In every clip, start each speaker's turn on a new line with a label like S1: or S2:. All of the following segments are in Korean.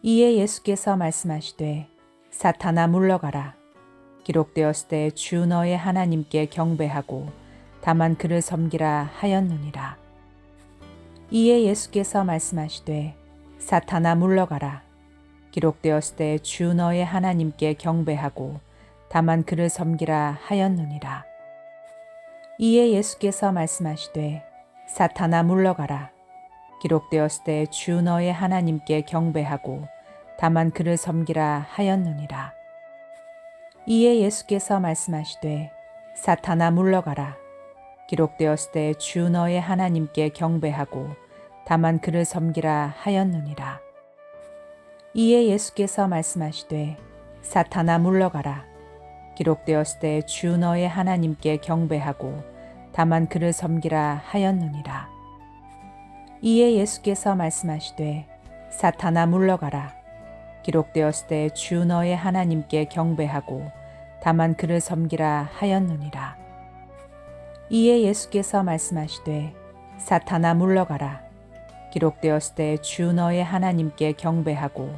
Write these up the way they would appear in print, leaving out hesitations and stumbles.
S1: 이에 예수께서 말씀하시되 사탄아 물러가라. 기록되었을 때 주 너의 하나님께 경배하고 다만 그를 섬기라 하였느니라. 이에 예수께서 말씀하시되 사탄아 물러가라. 기록되었을 때 주 너의 하나님께 경배하고 다만 그를 섬기라 하였느니라. 이에 예수께서 말씀하시되 사탄아 물러가라. 기록되었을 때 주 너의 하나님께 경배하고 다만 그를 섬기라 하였느니라. 이에 예수께서 말씀하시되 사탄아 물러가라. 기록되었을 때 주 너의 하나님께 경배하고 다만 그를 섬기라 하였느니라. 이에 예수께서 말씀하시되 사탄아 물러가라. 기록되었을 때 주 너의 하나님께 경배하고 다만 그를 섬기라 하였느니라. 이에 예수께서 말씀하시되 사탄아 물러가라. 기록되었을 때 주 너의 하나님께 경배하고 다만 그를 섬기라 하였느니라. 이에 예수께서 말씀하시되 사탄아 물러가라. 기록되었을 때 주 너의 하나님께 경배하고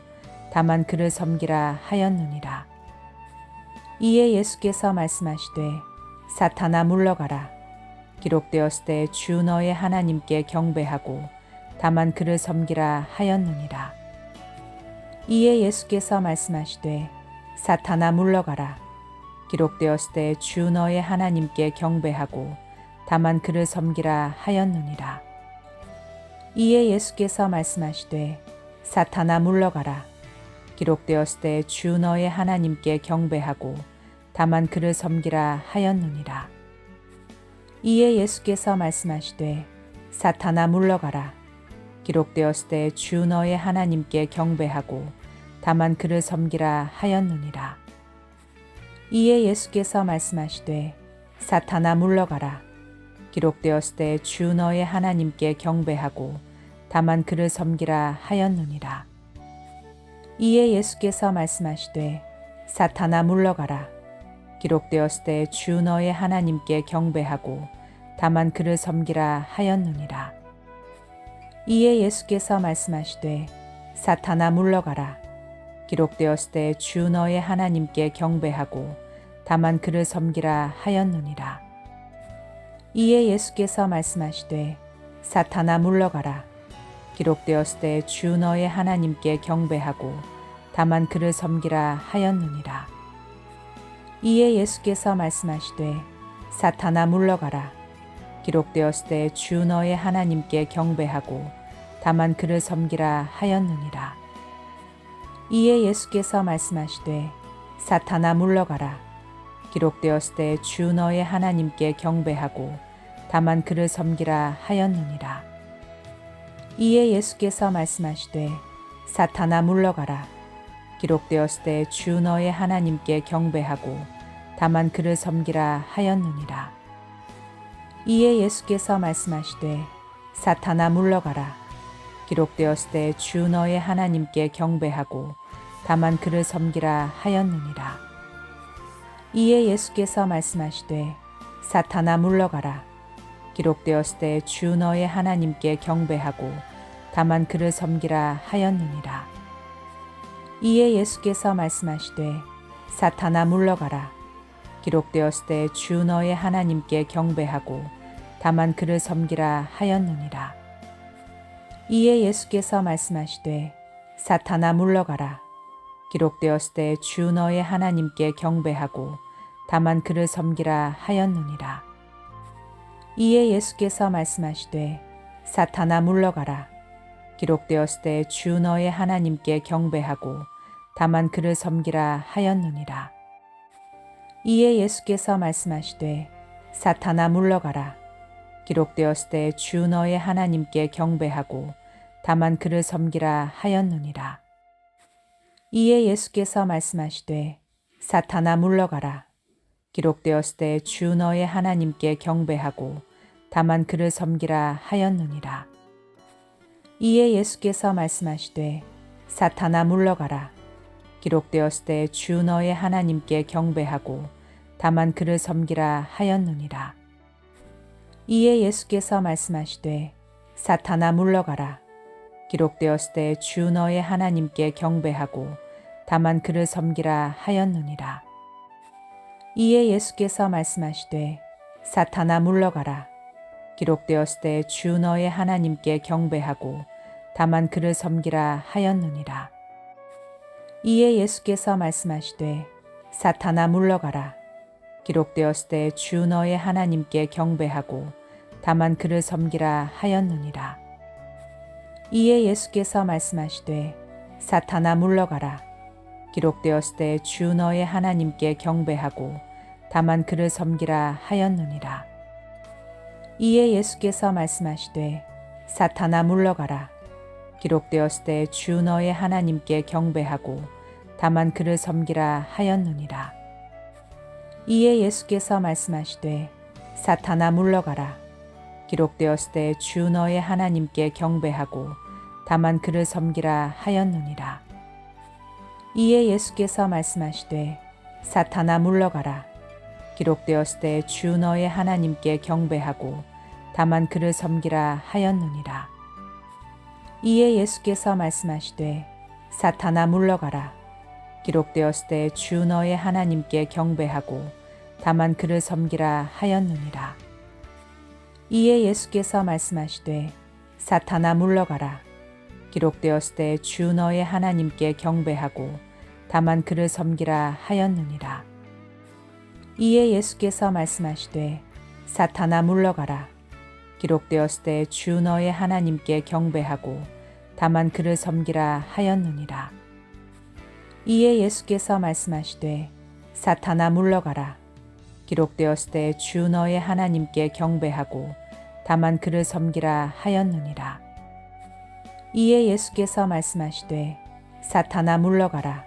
S1: 다만 그를 섬기라 하였느니라. 이에 예수께서 말씀하시되 사탄아 물러가라. 기록되었을 때 주 너의 하나님께 경배하고 다만 그를 섬기라 하였느니라. 이에 예수께서 말씀하시되 사탄아 물러가라. 기록되었을 때 주 너의 하나님께 경배하고 다만 그를 섬기라 하였느니라. 이에 예수께서 말씀하시되 사탄아 물러가라. 기록되었을 때 주 너의 하나님께 경배하고 다만 그를 섬기라 하였느니라. 이에 예수께서 말씀하시되 사탄아 물러가라. 기록되었을 때 주 너의 하나님께 경배하고 다만 그를 섬기라 하였느니라. 이에 예수께서 말씀하시되 사탄아 물러가라. 기록되었을 때 주 너의 하나님께 경배하고 다만 그를 섬기라 하였느니라. 이에 예수께서 말씀하시되 사탄아 물러가라. 기록되었을 때 주 너의 하나님께 경배하고 다만 그를 섬기라 하였느니라. 이에 예수께서 말씀하시되 사탄아 물러가라. 기록되었을 때 주 너의 하나님께 경배하고 다만 그를 섬기라 하였느니라. 이에 예수께서 말씀하시되 사탄아 물러가라. 기록되었을 때 주 너의 하나님께 경배하고 다만 그를 섬기라 하였느니라. 이에 예수께서 말씀하시되 사탄아 물러가라. 기록되었을 때 주 너의 하나님께 경배하고 다만 그를 섬기라 하였느니라. 이에 예수께서 말씀하시되 사탄아 물러가라. 기록되었을 때 주 너의 하나님께 경배하고 다만 그를 섬기라 하였느니라. 이에 예수께서 말씀하시되 사탄아 물러가라. 기록되었을 때 주 너의 하나님께 경배하고 다만 그를 섬기라 하였느니라. 이에 예수께서 말씀하시되 사탄아 물러가라. 기록되었을 때 주 너의 하나님께 경배하고 다만 그를 섬기라 하였느니라. 이에 예수께서 말씀하시되 사탄아 물러가라. 기록되었을 때 주 너의 하나님께 경배하고 다만 그를 섬기라 하였느니라. 이에 예수께서 말씀하시되 사탄아 물러가라. 기록되었을 때 주 너의 하나님께 경배하고 다만 그를 섬기라 하였느니라. 이에 예수께서 말씀하시되 사탄아 물러가라. 기록되었을 때 주 너의 하나님께 경배하고 다만 그를 섬기라 하였느니라. 이에 예수께서 말씀하시되 사탄아 물러가라. 기록되었을 때 주 너의 하나님께 경배하고 다만 그를 섬기라 하였느니라. 이에 예수께서 말씀하시되 사탄아 물러가라. 기록되었을 때 주 너의 하나님께 경배하고 다만 그를 섬기라 하였느니라. 이에 예수께서 말씀하시되 사탄아 물러가라. 기록되었을 때 주 너의 하나님께 경배하고 다만 그를 섬기라 하였느니라. 이에 예수께서 말씀하시되 사탄아 물러가라. 기록되었을 때 주 너의 하나님께 경배하고 다만 그를 섬기라 하였느니라. 이에 예수께서 말씀하시되 사탄아 물러가라. 기록되었을 때 주 너의 하나님께 경배하고 다만 그를 섬기라 하였느니라. 이에 예수께서 말씀하시되 사탄아 물러가라. 기록되었을 때 주 너의 하나님께 경배하고 다만 그를 섬기라 하였느니라. 이에 예수께서 말씀하시되 사탄아 물러가라. 기록되었을 때 주 너의 하나님께 경배하고 다만 그를 섬기라 하였느니라. 이에 예수께서 말씀하시되 사탄아 물러가라. 기록되었을 때 주 너의 하나님께 경배하고 다만 그를 섬기라 하였느니라. 이에 예수께서 말씀하시되 사탄아 물러가라. 기록되었을 때 주 너의 하나님께 경배하고 다만 그를 섬기라 하였느니라. 이에 예수께서 말씀하시되 사탄아 물러가라. 기록되었을 때 주 너의 하나님께 경배하고 다만 그를 섬기라 하였느니라. 이에 예수께서 말씀하시되 사탄아 물러가라. 기록되었을 때 주 너의 하나님께 경배하고 다만 그를 섬기라 하였느니라. 이에 예수께서 말씀하시되 사탄아 물러가라. 기록되었을 때 주 너의 하나님께 경배하고 다만 그를 섬기라 하였느니라. 이에 예수께서 말씀하시되 사탄아 물러가라. 기록되었을 때 주 너의 하나님께 경배하고 다만 그를 섬기라 하였느니라. 이에 예수께서 말씀하시되 사탄아 물러가라. 기록되었을 때 주 너의 하나님께 경배하고 다만 그를 섬기라 하였느니라. 이에 예수께서 말씀하시되 사탄아 물러가라. 기록되었을 때 주 너의 하나님께 경배하고 다만 그를 섬기라 하였느니라. 이에 예수께서 말씀하시되 사탄아 물러가라.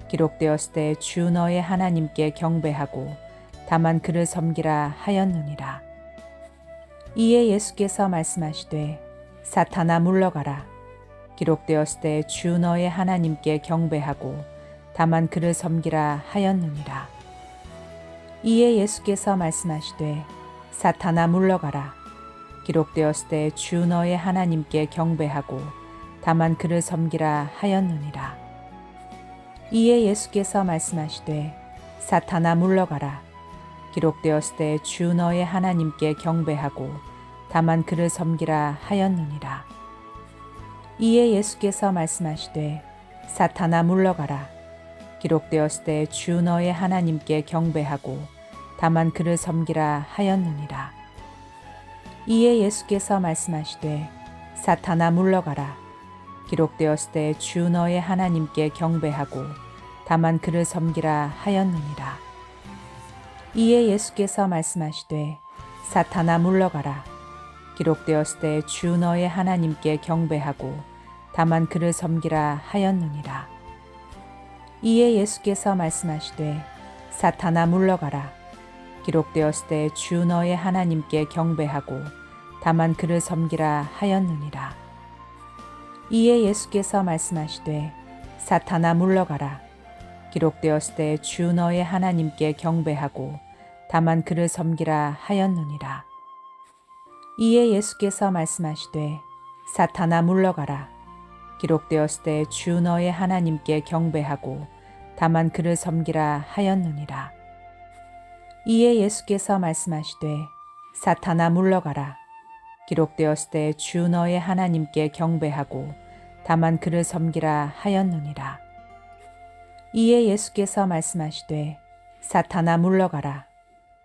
S1: 기록되었을 때 주 너의 하나님께 경배하고 다만 그를 섬기라 하였느니라. 이에 예수께서 말씀하시되 사탄아 물러가라. 기록되었을 때 주 너의 하나님께 경배하고 다만 그를 섬기라 하였느니라. 이에 예수께서 말씀하시되 사탄아 물러가라. 기록되었을 때 주 너의 하나님께 경배하고 다만 그를 섬기라 하였느니라. 이에 예수께서 말씀하시되 사탄아 물러가라. 기록되었을 때 주 너의 하나님께 경배하고 다만 그를 섬기라 하였느니라. 이에 예수께서 말씀하시되 사탄아 물러가라. 기록되었을 때 주 너의 하나님께 경배하고 다만 그를 섬기라 하였느니라. 이에 예수께서 말씀하시되 사탄아 물러가라. 기록되었을 때 주 너의 하나님께 경배하고 다만 그를 섬기라 하였느니라. 이에 예수께서 말씀하시되 사탄아 물러가라. 기록되었을 때 주 너의 하나님께 경배하고 다만 그를 섬기라 하였느니라. 이에 예수께서 말씀하시되 사탄아 물러가라. 기록되었을 때 주 너의 하나님께 경배하고 다만 그를 섬기라 하였느니라. 이에 예수께서 말씀하시되 사탄아 물러가라. 기록되었을 때 주 너의 하나님께 경배하고 다만 그를 섬기라 하였느니라. 이에 예수께서 말씀하시되 사탄아 물러가라. 기록되었을 때 주 너의 하나님께 경배하고 다만 그를 섬기라 하였느니라. 이에 예수께서 말씀하시되 사탄아 물러가라. 기록되었을 때 주 너의 하나님께 경배하고 다만 그를 섬기라 하였느니라. 이에 예수께서 말씀하시되 사탄아 물러가라.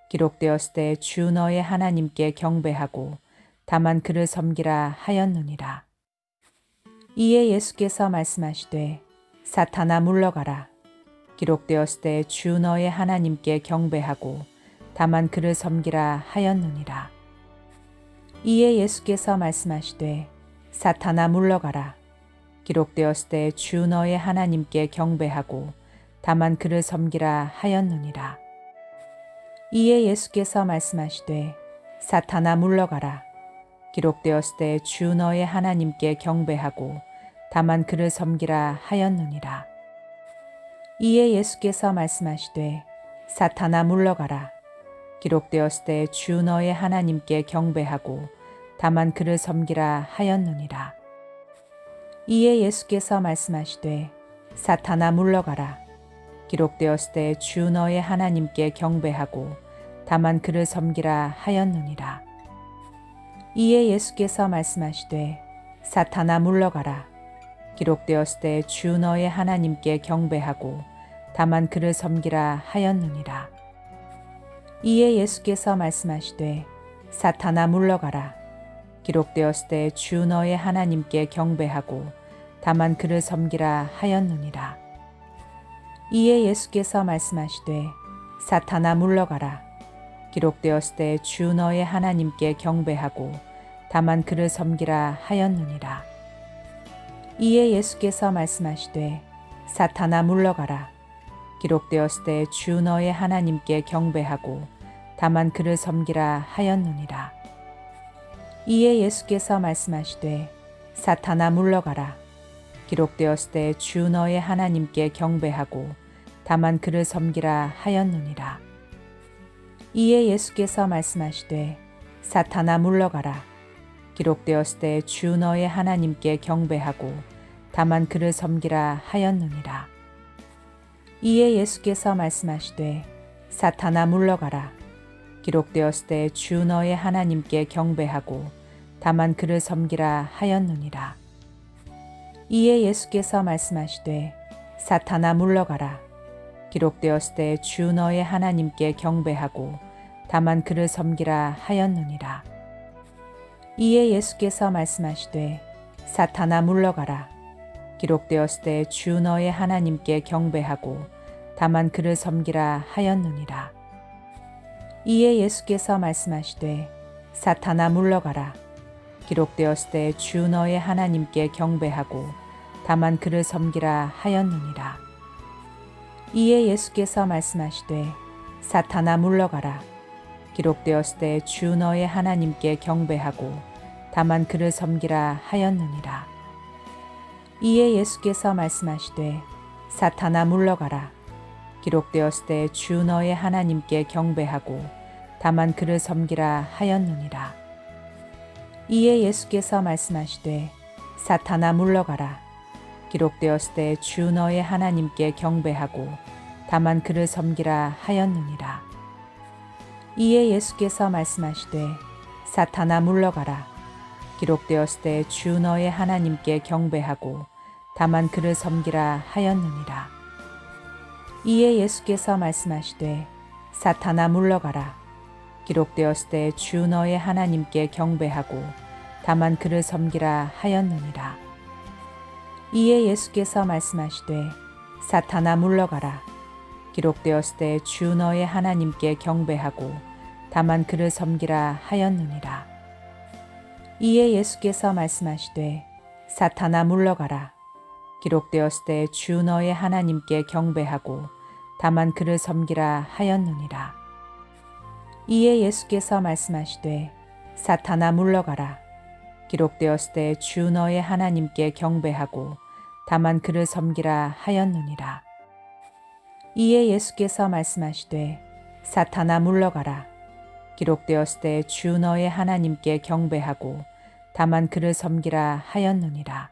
S1: 기록되었을 때 주 너의 하나님께 경배하고 다만 그를 섬기라 하였느니라. 이에 예수께서 말씀하시되 사탄아 물러가라. 기록되었을 때 주 너의 하나님께 경배하고 다만 그를 섬기라 하였느니라. 이에 예수께서 말씀하시되 사탄아 물러가라. 기록되었을 때 주 너의 하나님께 경배하고 다만 그를 섬기라 하였느니라. 이에 예수께서 말씀하시되 사탄아 물러가라. 기록되었을 때 주 너의 하나님께 경배하고 다만 그를 섬기라 하였느니라. 이에 예수께서 말씀하시되 사탄아 물러가라. 기록되었을 때 주 너의 하나님께 경배하고 다만 그를 섬기라 하였느니라. 이에 예수께서 말씀하시되 사탄아 물러가라. 기록되었으되 주 너의 하나님께 경배하고 다만 그를 섬기라 하였느니라. 이에 예수께서 말씀하시되 사탄아 물러가라. 기록되었으되 주 너의 하나님께 경배하고 다만 그를 섬기라 하였느니라. 이에 예수께서 말씀하시되 사탄아 물러가라. 기록되었으되 주 너의 하나님께 경배하고 다만 그를 섬기라 하였느니라. 이에 예수께서 말씀하시되 사탄아 물러가라. 기록되었으되 주 너의 하나님께 경배하고 다만 그를 섬기라 하였느니라. 이에 예수께서 말씀하시되 사탄아 물러가라. 기록되었으되 주 너의 하나님께 경배하고 다만 그를 섬기라 하였느니라. 이에 예수께서 말씀하시되 사탄아 물러가라. 기록되었으되 주 너의 하나님께 경배하고 다만 그를 섬기라 하였느니라. 이에 예수께서 말씀하시되 사탄아 물러가라. 기록되었으되 주 너의 하나님께 경배하고 다만 그를 섬기라 하였느니라. 이에 예수께서 말씀하시되 사탄아 물러가라. 기록되었으되 주 너의 하나님께 경배하고 다만 그를 섬기라 하였느니라. 이에 예수께서 말씀하시되 사탄아 물러가라. 기록되었으되 주 너의 하나님께 경배하고 다만 그를 섬기라 하였느니라. 이에 예수께서 말씀하시되 사탄아 물러가라. 기록되었으되 주 너의 하나님께 경배하고 다만 그를 섬기라 하였느니라. 이에 예수께서 말씀하시되 사탄아 물러가라. 기록되었으되 주 너의 하나님께 경배하고 다만 그를 섬기라 하였느니라. 이에 예수께서 말씀하시되 사탄아 물러가라. 기록되었으되 주 너의 하나님께 경배하고 다만 그를 섬기라 하였느니라. 이에 예수께서 말씀하시되 사탄아 물러가라. 기록되었으되 주 너의 하나님께 경배하고 다만 그를 섬기라 하였느니라. 이에 예수께서 말씀하시되 사탄아 물러가라. 기록되었으되 주 너의 하나님께 경배하고 다만 그를 섬기라 하였느니라. 이에 예수께서 말씀하시되 사탄아 물러가라. 기록되었으되 주 너의 하나님께 경배하고 다만 그를 섬기라 하였느니라. 이에 예수께서 말씀하시되 사탄아 물러가라. 기록되었으되 주 너의 하나님께 경배하고 다만 그를 섬기라 하였느니라. 이에 예수께서 말씀하시되 사탄아 물러가라. 기록되었으되 주 너의 하나님께 경배하고 다만 그를 섬기라 하였느니라. 이에 예수께서 말씀하시되 사탄아 물러가라. 기록되었으되 주 너의 하나님께 경배하고 다만 그를 섬기라 하였느니라. 이에 예수께서 말씀하시되 사탄아 물러가라. 기록되었으되 주 너의 하나님께 경배하고 다만 그를 섬기라 하였느니라. 이에 예수께서 말씀하시되 사탄아 물러가라. 기록되었으되 주 너의 하나님께 경배하고 다만 그를 섬기라 하였느니라.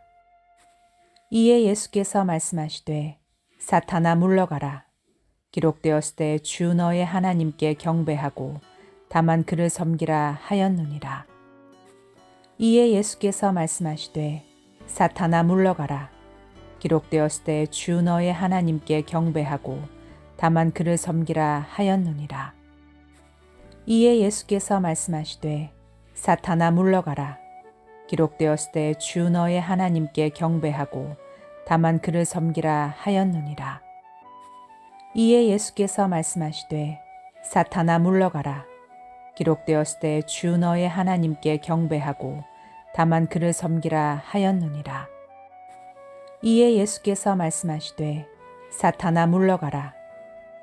S1: 이에 예수께서 말씀하시되 사탄아 물러가라. 기록되었으되 주 너의 하나님께 경배하고 다만 그를 섬기라 하였느니라. 이에 예수께서 말씀하시되 사탄아 물러가라. 기록되었으되 주 너의 하나님께 경배하고 다만 그를 섬기라 하였느니라. 이에 예수께서 말씀하시되 사탄아 물러가라. 기록되었으되 주 너의 하나님께 경배하고 다만 그를 섬기라 하였느니라. 이에 예수께서 말씀하시되 사탄아 물러가라. 기록되었으되 주 너의 하나님께 경배하고 다만 그를 섬기라 하였느니라. 이에 예수께서 말씀하시되 사탄아 물러가라.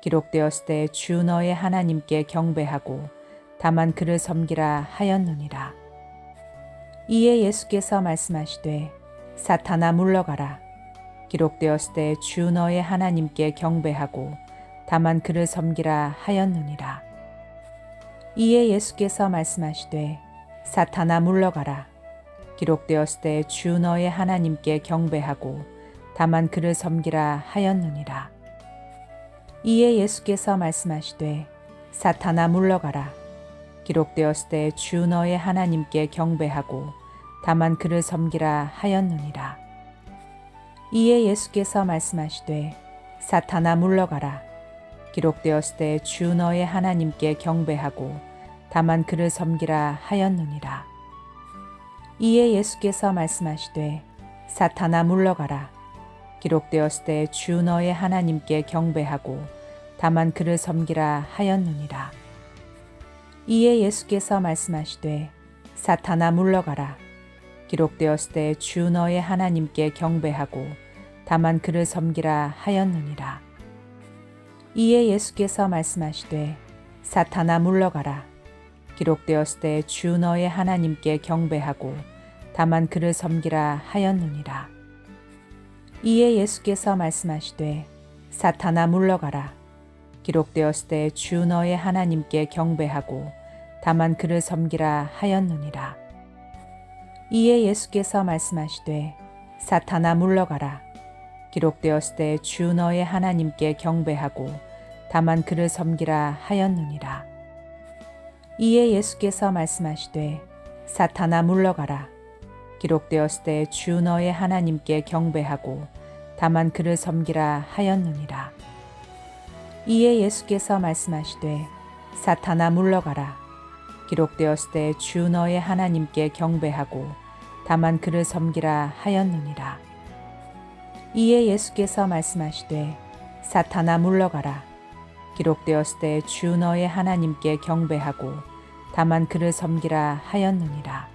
S1: 기록되었으되 주 너의 하나님께 경배하고 다만 그를 섬기라 하였느니라. 이에 예수께서 말씀하시되 사탄아 물러가라. 기록되었으되 주 너의 하나님께 경배하고 다만 그를 섬기라 하였느니라. 이에 예수께서 말씀하시되 사탄아 물러가라. 기록되었을 때 주 너의 하나님께 경배하고 다만 그를 섬기라 하였느니라. 이에 예수께서 말씀하시되 사탄아 물러가라. 기록되었을 때 주 너의 하나님께 경배하고 다만 그를 섬기라 하였느니라. 이에 예수께서 말씀하시되 사탄아 물러가라. 기록되었을 때 주 너의 하나님께 경배하고 다만 그를 섬기라 하였느니라. 이에 예수께서 말씀하시되 사탄아 물러가라. 기록되었을 때 주 너의 하나님께 경배하고 다만 그를 섬기라 하였느니라. 이에 예수께서 말씀하시되 사탄아 물러가라. 기록되었을 때 주 너의 하나님께 경배하고 다만 그를 섬기라 하였느니라. 이에 예수께서 말씀하시되 사탄아 물러가라. 기록되었을 때 주 너의 하나님께 경배하고 다만 그를 섬기라 하였느니라. 이에 예수께서 말씀하시되 사탄아 물러가라. 기록되었을 때 주 너의 하나님께 경배하고 다만 그를 섬기라 하였느니라. 이에 예수께서 말씀하시되 사탄아 물러가라. 기록되었을 때 주 너의 하나님께 경배하고 다만 그를 섬기라 하였느니라. 이에 예수께서 말씀하시되 사탄아 물러가라. 기록되었을 때 주 너의 하나님께 경배하고 다만 그를 섬기라 하였느니라. 이에 예수께서 말씀하시되 사탄아 물러가라. 기록되었을 때 주 너의 하나님께 경배하고 다만 그를 섬기라 하였느니라. 이에 예수께서 말씀하시되 사탄아 물러가라. 기록되었을 때 주 너의 하나님께 경배하고 다만 그를 섬기라 하였느니라.